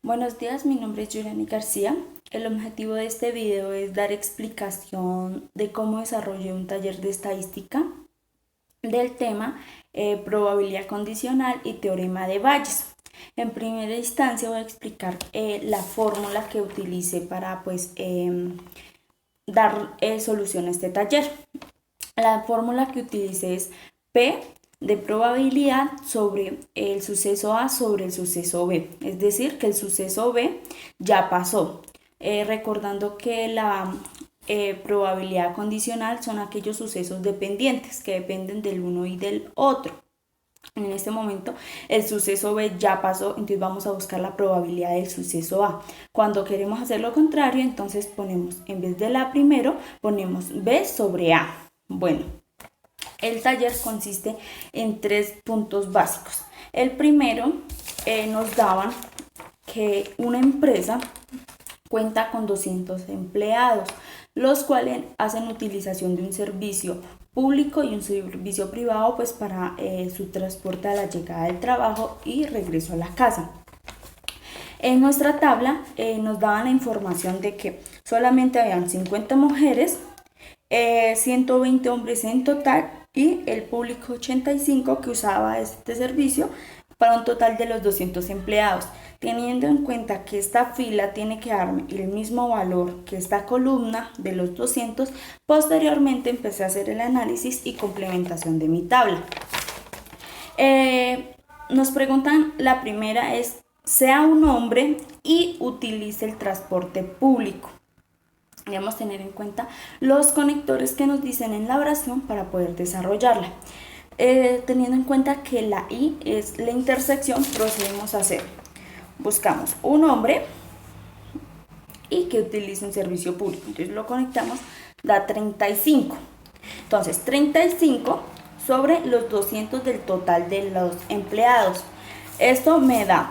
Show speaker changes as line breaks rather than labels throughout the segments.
Buenos días, mi nombre es Yurani García. El objetivo de este video es dar explicación de cómo desarrollé un taller de estadística del tema probabilidad condicional y teorema de Bayes. En primera instancia voy a explicar la fórmula que utilicé para dar solución a este taller. La fórmula que utilicé es P de probabilidad sobre el suceso A sobre el suceso B, es decir, que el suceso B ya pasó. Recordando que la probabilidad condicional son aquellos sucesos dependientes que dependen del uno y del otro. En este momento el suceso B ya pasó, entonces vamos a buscar la probabilidad del suceso A. Cuando queremos hacer lo contrario, entonces ponemos, en vez de la primero, ponemos B sobre A. Bueno, el taller consiste en 3 puntos básicos. El primero, nos daban que una empresa cuenta con 200 empleados, los cuales hacen utilización de un servicio público y un servicio privado pues para su transporte a la llegada del trabajo y regreso a la casa. En nuestra tabla nos daban la información de que solamente habían 50 mujeres, 120 hombres en total y el público 85 que usaba este servicio para un total de los 200 empleados. Teniendo en cuenta que esta fila tiene que darme el mismo valor que esta columna de los 200, posteriormente empecé a hacer el análisis y complementación de mi tabla. Nos preguntan, la primera es, sea un hombre y utilice el transporte público. Debemos tener en cuenta los conectores que nos dicen en la oración para poder desarrollarla. Teniendo en cuenta que la I es la intersección, procedemos a hacer. Buscamos un hombre y que utilice un servicio público. Entonces lo conectamos, da 35. Entonces 35 sobre los 200 del total de los empleados. Esto me da,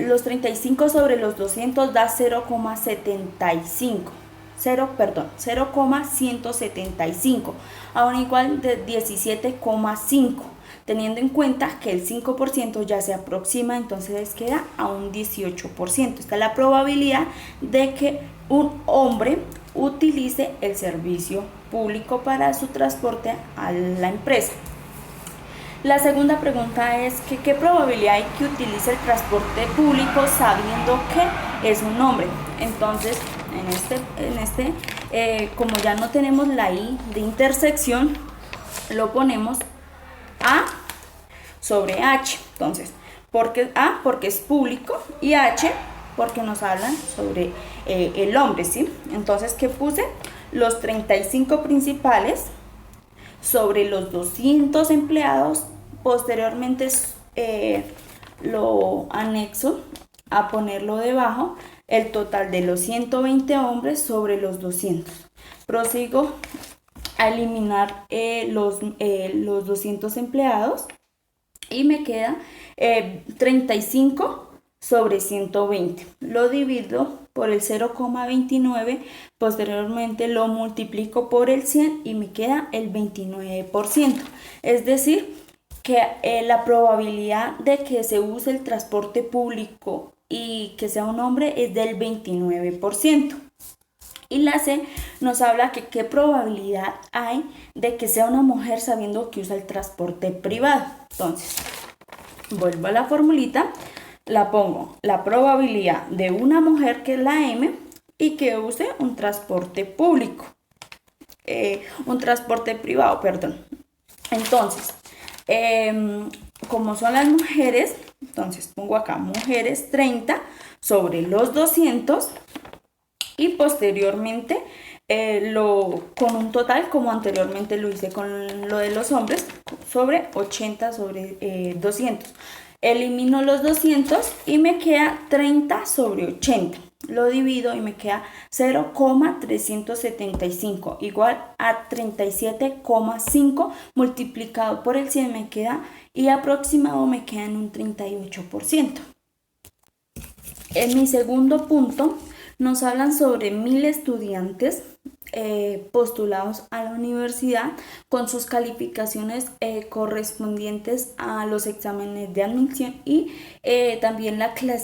los 35 sobre los 200 da 0,175, a un igual de 17,5, teniendo en cuenta que el 5% ya se aproxima, entonces queda a un 18%. Esta es la probabilidad de que un hombre utilice el servicio público para su transporte a la empresa. La segunda pregunta es que qué probabilidad hay que utilice el transporte público sabiendo que es un hombre. Entonces, como ya no tenemos la I de intersección, lo ponemos A sobre H. Entonces, porque A porque es público y H porque nos hablan sobre el hombre, ¿sí? Entonces, ¿qué puse? Los 35 principales sobre los 200 empleados. Posteriormente lo anexo a ponerlo debajo, el total de los 120 hombres sobre los 200. Prosigo a eliminar los 200 empleados y me queda 35 sobre 120. Lo divido por el 0,29, posteriormente lo multiplico por el 100 y me queda el 29%. Es decir, que la probabilidad de que se use el transporte público y que sea un hombre es del 29%. Y la C nos habla que qué probabilidad hay de que sea una mujer sabiendo que usa el transporte privado. Entonces, vuelvo a la formulita, la pongo la probabilidad de una mujer, que es la M, y que use un transporte público, un transporte privado, perdón. Entonces, como son las mujeres, entonces pongo acá mujeres 30 sobre los 200 y posteriormente con un total, como anteriormente lo hice con lo de los hombres, sobre 80 sobre 200. Elimino los 200 y me queda 30 sobre 80. Lo divido y me queda 0,375 igual a 37,5 multiplicado por el 100 me queda, y aproximado me queda en un 38%. En mi segundo punto nos hablan sobre 1000 estudiantes postulados a la universidad con sus calificaciones correspondientes a los exámenes de admisión y también la clasificación